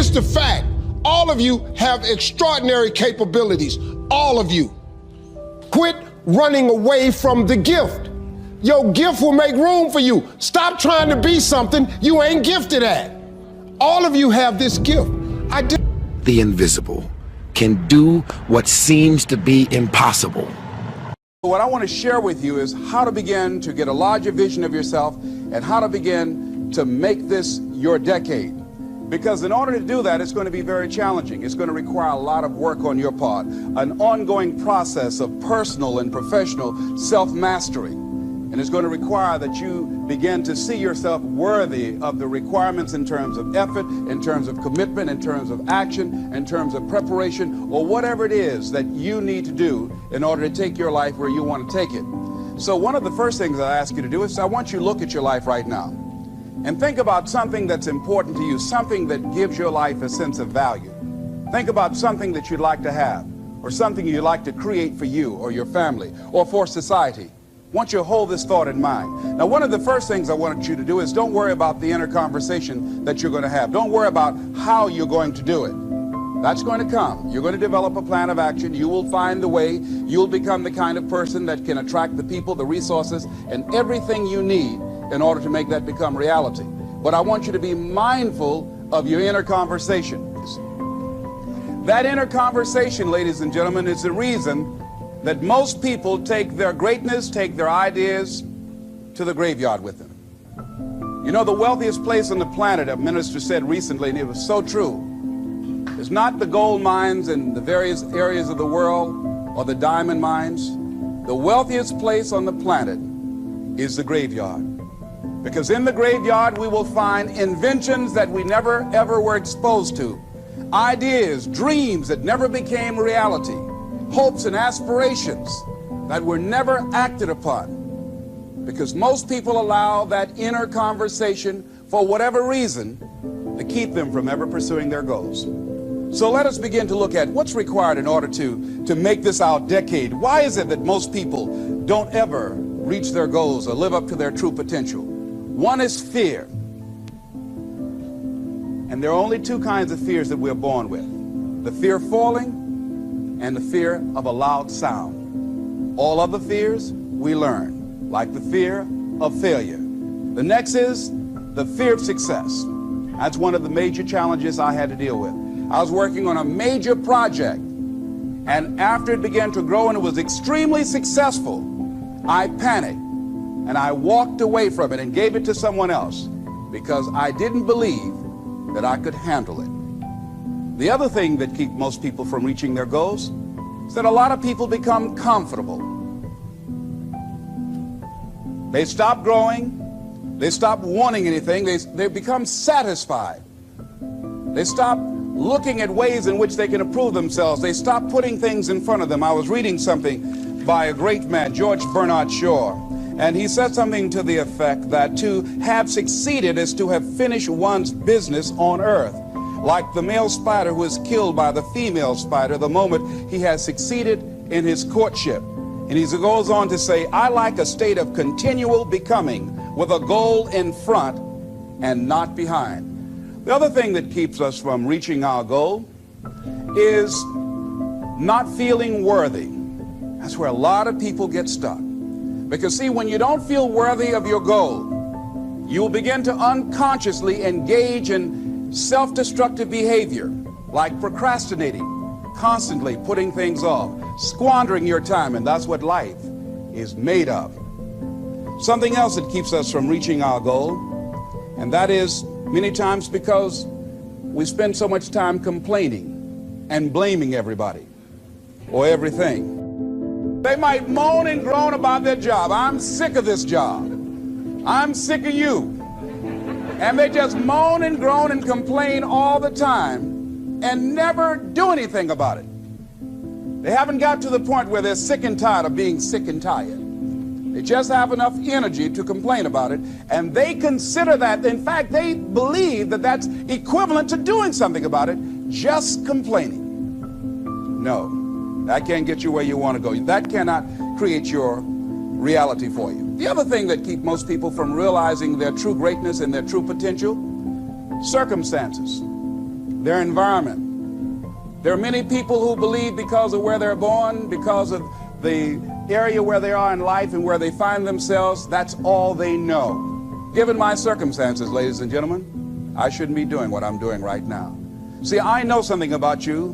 Here's the fact. All of you have extraordinary capabilities. All of you. Quit running away from the gift. Your gift will make room for you. Stop trying to be something you ain't gifted at. All of you have this gift. The invisible can do what seems to be impossible. What I want to share with you is how to begin to get a larger vision of yourself and how to begin to make this your decade. Because in order to do that, it's going to be very challenging. It's going to require a lot of work on your part, an ongoing process of personal and professional self-mastery. And it's going to require that you begin to see yourself worthy of the requirements in terms of effort, in terms of commitment, in terms of action, in terms of preparation, or whatever it is that you need to do in order to take your life where you want to take it. So one of the first things I ask you to do is I want you to look at your life right now and think about something that's important to you, something that gives your life a sense of value. Think about something that you'd like to have, or something you'd like to create for you or your family or for society. I want you to hold this thought in mind. Now, one of the first things I want you to do is don't worry about the inner conversation that you're going to have. Don't worry about how you're going to do it. That's going to come. You're going to develop a plan of action. You will find the way. You'll become the kind of person that can attract the people, the resources, and everything you need in order to make that become reality. But I want you to be mindful of your inner conversation. That inner conversation, ladies and gentlemen, is the reason that most people take their greatness, take their ideas to the graveyard with them. You know, the wealthiest place on the planet, a minister said recently, and it was so true, is not the gold mines in the various areas of the world or the diamond mines. The wealthiest place on the planet is the graveyard. Because in the graveyard we will find inventions that we never ever were exposed to, ideas, dreams that never became reality, hopes and aspirations that were never acted upon, because most people allow that inner conversation, for whatever reason, to keep them from ever pursuing their goals. So let us begin to look at what's required in order to make this our decade. Why is it that most people don't ever reach their goals or live up to their true potential? One is fear. And there are only two kinds of fears that we're born with: the fear of falling and the fear of a loud sound. All other fears we learn, like the fear of failure. The next is the fear of success. That's one of the major challenges I had to deal with. I was working on a major project, and after it began to grow and it was extremely successful, I panicked and I walked away from it and gave it to someone else because I didn't believe that I could handle it. The other thing that keeps most people from reaching their goals is that a lot of people become comfortable. They stop growing. They stop wanting anything. They become satisfied. They stop looking at ways in which they can improve themselves. They stop putting things in front of them. I was reading something by a great man, George Bernard Shaw, and he said something to the effect that to have succeeded is to have finished one's business on earth, like the male spider who is killed by the female spider the moment he has succeeded in his courtship. And he goes on to say, I like a state of continual becoming with a goal in front and not behind. The other thing that keeps us from reaching our goal is not feeling worthy. That's where a lot of people get stuck. Because see, when you don't feel worthy of your goal, you will begin to unconsciously engage in self-destructive behavior, like procrastinating, constantly putting things off, squandering your time, and that's what life is made of. Something else that keeps us from reaching our goal, and that is many times because we spend so much time complaining and blaming everybody or everything. They might moan and groan about their job. I'm sick of this job. I'm sick of you. And they just moan and groan and complain all the time and never do anything about it. They haven't got to the point where they're sick and tired of being sick and tired. They just have enough energy to complain about it, and they consider that, in fact, they believe that that's equivalent to doing something about it, just complaining. No, that can't get you where you want to go. That cannot create your reality for you. The other thing that keeps most people from realizing their true greatness and their true potential, circumstances. their environment. There are many people who believe because of where they're born, because of the area where they are in life and where they find themselves, that's all they know. Given my circumstances, ladies and gentlemen, I shouldn't be doing what I'm doing right now. See, I know something about you,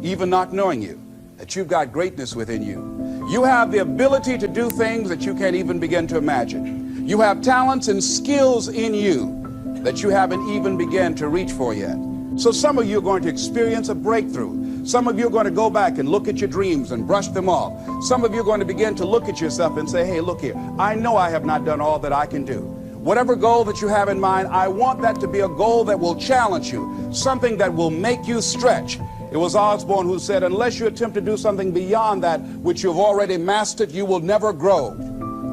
even not knowing you, that you've got greatness within you. You have the ability to do things that you can't even begin to imagine. You have talents and skills in you that you haven't even begun to reach for yet. So some of you are going to experience a breakthrough. Some of you are going to go back and look at your dreams and brush them off. Some of you are going to begin to look at yourself and say, hey, look here, I know I have not done all that I can do. Whatever goal that you have in mind, I want that to be a goal that will challenge you, something that will make you stretch. It was Osborne who said, unless you attempt to do something beyond that which you've already mastered, you will never grow.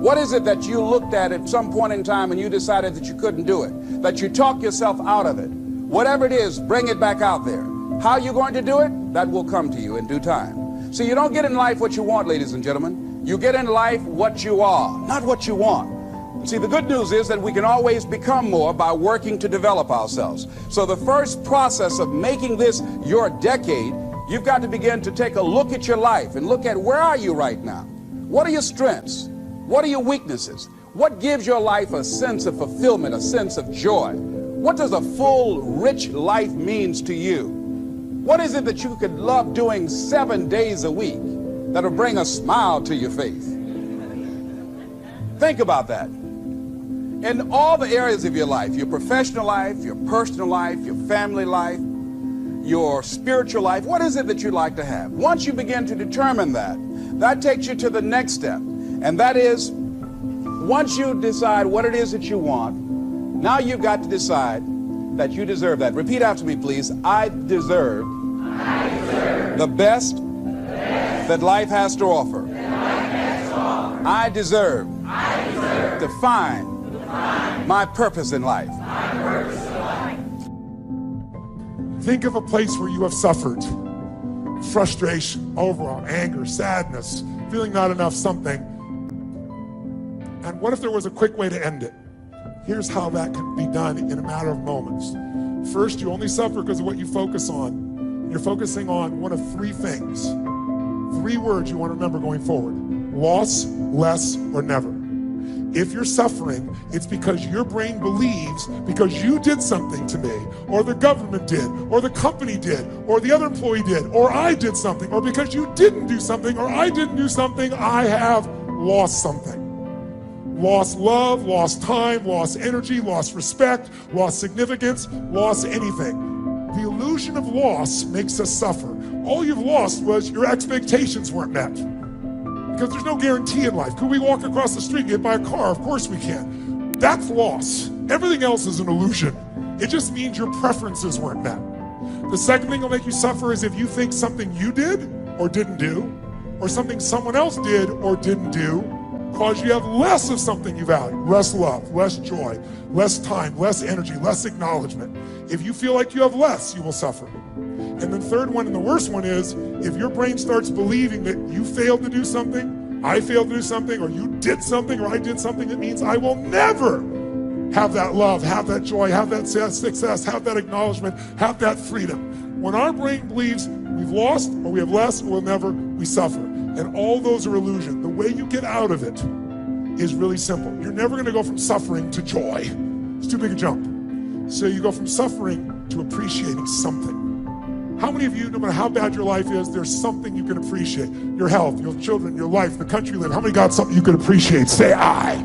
What is it that you looked at some point in time and you decided that you couldn't do it, that you talked yourself out of it? Whatever it is, bring it back out there. How are you going to do it? That will come to you in due time. See, you don't get in life what you want, ladies and gentlemen. You get in life what you are, not what you want. See, the good news is that we can always become more by working to develop ourselves. So the first process of making this your decade, you've got to begin to take a look at your life and look at where are you right now? What are your strengths? What are your weaknesses? What gives your life a sense of fulfillment, a sense of joy? What does a full, rich life means to you? What is it that you could love doing 7 days a week that'll bring a smile to your face? Think about that. In all the areas of your life, your professional life, your personal life, your family life, your spiritual life, what is it that you'd like to have? Once you begin to determine that, that takes you to the next step. And that is, once you decide what it is that you want, now you've got to decide that you deserve that. Repeat after me, please. I deserve the best that life has to offer. I deserve to find my purpose in life. Think of a place where you have suffered. Frustration, overwhelm, anger, sadness, feeling not enough something. And what if there was a quick way to end it? Here's how that can be done in a matter of moments. First, you only suffer because of what you focus on. You're focusing on one of three things. 3 words you want to remember going forward. Loss, less, or never. If you're suffering, it's because your brain believes because you did something to me, or the government did, or the company did, or the other employee did, or I did something, or because you didn't do something, or I didn't do something, I have lost something. Lost love, lost time, lost energy, lost respect, lost significance, lost anything. The illusion of loss makes us suffer. All you've lost was your expectations weren't met. Because there's no guarantee in life. Could we walk across the street and get by a car? Of course we can. That's loss. Everything else is an illusion. It just means your preferences weren't met. The second thing that'll make you suffer is if you think something you did or didn't do, or something someone else did or didn't do, cause you have less of something you value, less love, less joy, less time, less energy, less acknowledgement. If you feel like you have less, you will suffer. And the third one, and the worst one, is if your brain starts believing that you failed to do something, I failed to do something, or you did something, or I did something, that means I will never have that love, have that joy, have that success, have that acknowledgement, have that freedom. When our brain believes we've lost, or we have less, or we'll never, we suffer. And all those are illusion. The way you get out of it is really simple. You're never going to go from suffering to joy. It's too big a jump. So you go from suffering to appreciating something. How many of you, no matter how bad your life is, there's something you can appreciate? Your health, your children, your life, the country you live. How many got something you can appreciate? Say I.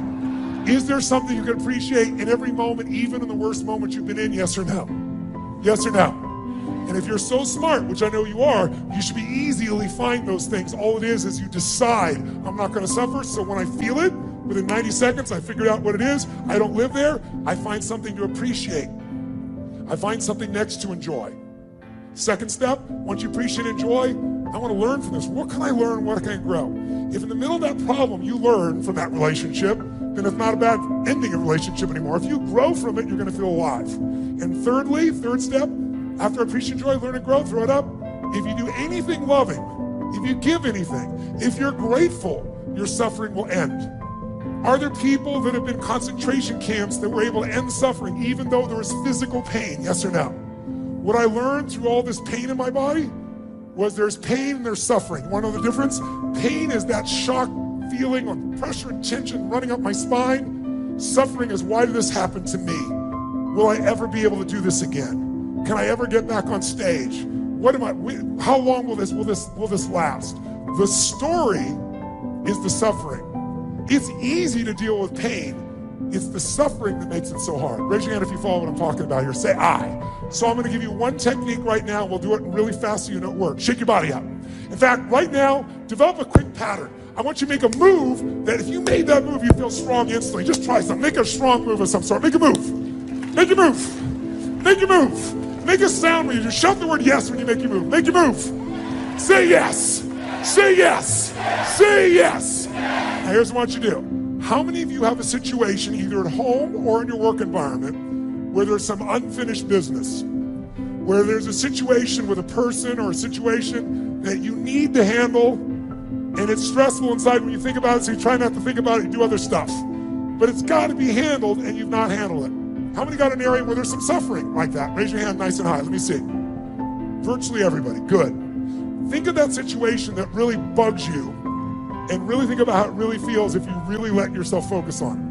Is there something you can appreciate in every moment, even in the worst moments you've been in? Yes or no? Yes or no? And if you're so smart, which I know you are, you should be easily find those things. All it is you decide, I'm not going to suffer, so when I feel it, within 90 seconds, I figured out what it is. I don't live there. I find something to appreciate. I find something next to enjoy. Second step, once you appreciate and enjoy, I want to learn from this. What can I learn? What can I grow? If in the middle of that problem you learn from that relationship, then it's not a bad ending of a relationship anymore. If you grow from it, you're going to feel alive. And thirdly, third step, after appreciate and joy, learn and grow, throw it up. If you do anything loving, if you give anything, if you're grateful, your suffering will end. Are there people that have been in concentration camps that were able to end suffering even though there was physical pain? Yes or no? What I learned through all this pain in my body was there's pain and there's suffering. You wanna know the difference? Pain is that shock feeling of pressure and tension running up my spine. Suffering is, why did this happen to me? Will I ever be able to do this again? Can I ever get back on stage? How long will this last? The story is the suffering. It's easy to deal with pain. It's the suffering that makes it so hard. Raise your hand if you follow what I'm talking about here. Say I. So I'm gonna give you one technique right now. We'll do it really fast so you know it works. Shake your body out. In fact, right now, develop a quick pattern. I want you to make a move that if you made that move, you feel strong instantly. Just try something. Make a strong move of some sort. Make a move. Make your move. Make your move. Make a sound when you just shout the word yes when you make your move. Make your move. Say yes. Say yes. Say yes. Now here's what I want you to do. How many of you have a situation either at home or in your work environment where there's some unfinished business? Where there's a situation with a person or a situation that you need to handle and it's stressful inside when you think about it, so you try not to think about it, you do other stuff. But it's got to be handled and you've not handled it. How many got an area where there's some suffering like that? Raise your hand nice and high. Let me see. Virtually everybody. Good. Think of that situation that really bugs you and really think about how it really feels if you really let yourself focus on it.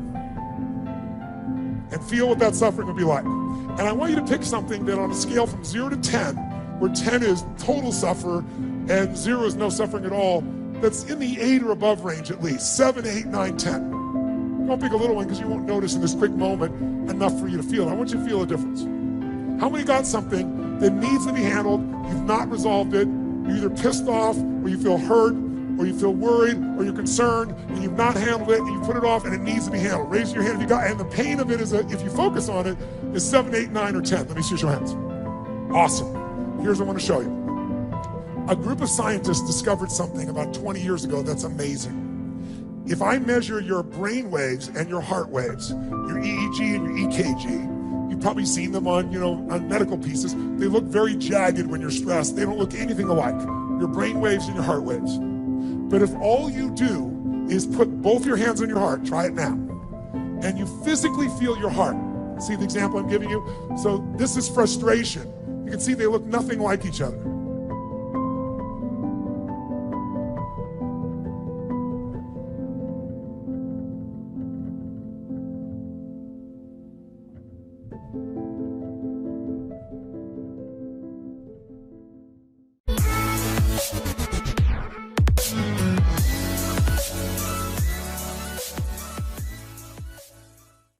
And feel what that suffering would be like. And I want you to pick something that on a scale from 0 to 10, where 10 is total suffer and 0 is no suffering at all, that's in the 8 or above range at least. 7, 8, 9, 10. Don't pick a little one because you won't notice in this quick moment enough for you to feel it. I want you to feel a difference. How many got something that needs to be handled, you've not resolved it, you're either pissed off or you feel hurt, or you feel worried, or you're concerned, and you've not handled it, and you put it off, and it needs to be handled. Raise your hand if you got, and the pain of it is, if you focus on it, is 7, 8, 9, or 10. Let me see your hands. Awesome. Here's what I want to show you. A group of scientists discovered something about 20 years ago that's amazing. If I measure your brain waves and your heart waves, your EEG and your EKG, you've probably seen them on, on medical pieces. They look very jagged when you're stressed. They don't look anything alike. Your brain waves and your heart waves. But if all you do is put both your hands on your heart, try it now, and you physically feel your heart. See the example I'm giving you? So this is frustration. You can see they look nothing like each other.